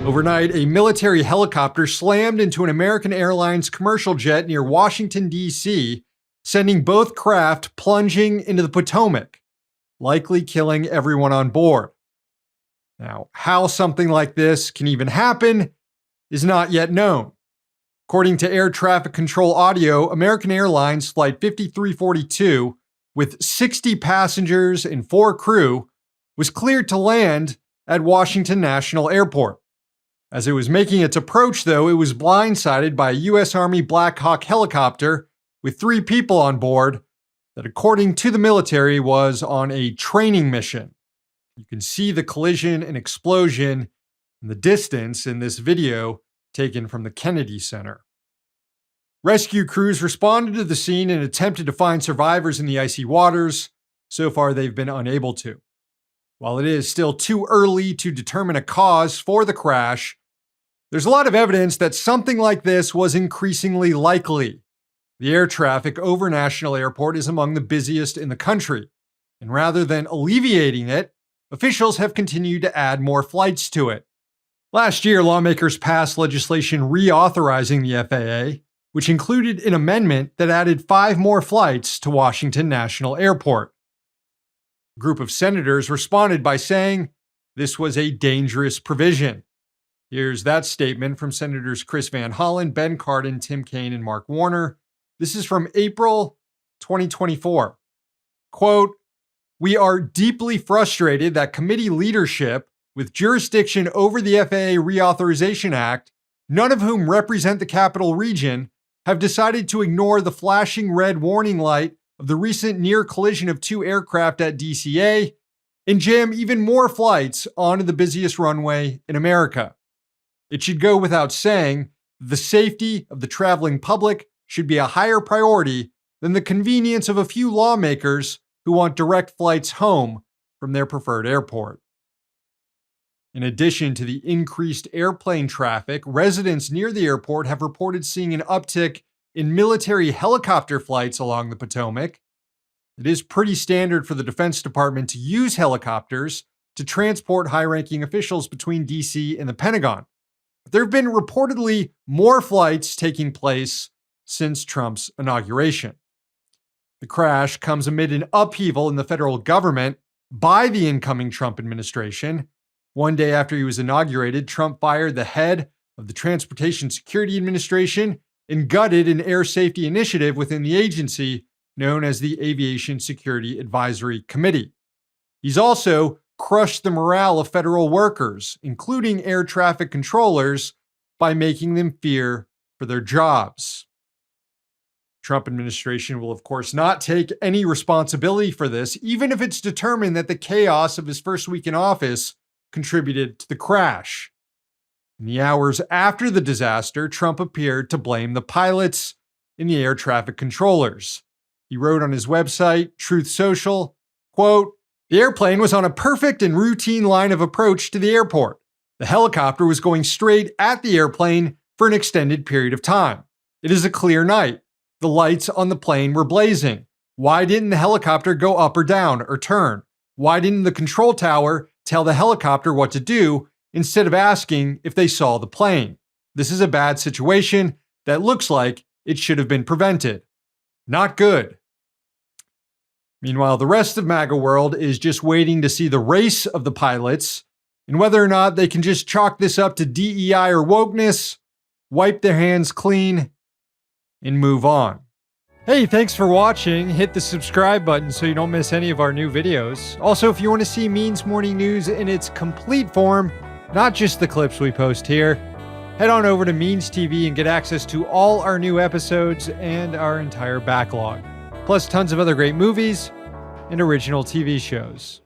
Overnight, a military helicopter slammed into an American Airlines commercial jet near Washington, D.C., sending both craft plunging into the Potomac, likely killing everyone on board. Now, how something like this can even happen is not yet known. According to air traffic control audio, American Airlines Flight 5342, with 60 passengers and 4 crew, was cleared to land at Washington National Airport. As it was making its approach, though, it was blindsided by a U.S. Army Black Hawk helicopter with 3 people on board that, according to the military, was on a training mission. You can see the collision and explosion in the distance in this video taken from the Kennedy Center. Rescue crews responded to the scene and attempted to find survivors in the icy waters. So far, they've been unable to. While it is still too early to determine a cause for the crash, there's a lot of evidence that something like this was increasingly likely. The air traffic over National Airport is among the busiest in the country, and rather than alleviating it, officials have continued to add more flights to it. Last year, lawmakers passed legislation reauthorizing the FAA, which included an amendment that added 5 more flights to Washington National Airport. A group of senators responded by saying this was a dangerous provision. Here's that statement from Senators Chris Van Hollen, Ben Cardin, Tim Kaine, and Mark Warner. This is from April 2024. Quote, "We are deeply frustrated that committee leadership with jurisdiction over the FAA Reauthorization Act, none of whom represent the Capital Region, have decided to ignore the flashing red warning light of the recent near collision of 2 aircraft at DCA and jam even more flights onto the busiest runway in America. It should go without saying the safety of the traveling public should be a higher priority than the convenience of a few lawmakers who want direct flights home from their preferred airport." In addition to the increased airplane traffic, residents near the airport have reported seeing an uptick in military helicopter flights along the Potomac. It is pretty standard for the Defense Department to use helicopters to transport high-ranking officials between DC and the Pentagon. There have been reportedly more flights taking place since Trump's inauguration. The crash comes amid an upheaval in the federal government by the incoming Trump administration. One day after he was inaugurated, Trump fired the head of the Transportation Security Administration and gutted an air safety initiative within the agency known as the Aviation Security Advisory Committee. He's also crushed the morale of federal workers, including air traffic controllers, by making them fear for their jobs. Trump administration will, of course, not take any responsibility for this, even if it's determined that the chaos of his first week in office contributed to the crash. In the hours after the disaster, Trump appeared to blame the pilots and the air traffic controllers. He wrote on his website, Truth Social, quote, "The airplane was on a perfect and routine line of approach to the airport. The helicopter was going straight at the airplane for an extended period of time. It is a clear night. The lights on the plane were blazing. Why didn't the helicopter go up or down or turn? Why didn't the control tower tell the helicopter what to do instead of asking if they saw the plane? This is a bad situation that looks like it should have been prevented. Not good." Meanwhile, the rest of MAGA world is just waiting to see the race of the pilots and whether or not they can just chalk this up to DEI or wokeness, wipe their hands clean, and move on. Hey, thanks for watching. Hit the subscribe button so you don't miss any of our new videos. Also, if you want to see Means Morning News in its complete form, not just the clips we post here, head on over to Means TV and get access to all our new episodes and our entire backlog, plus tons of other great movies and original TV shows.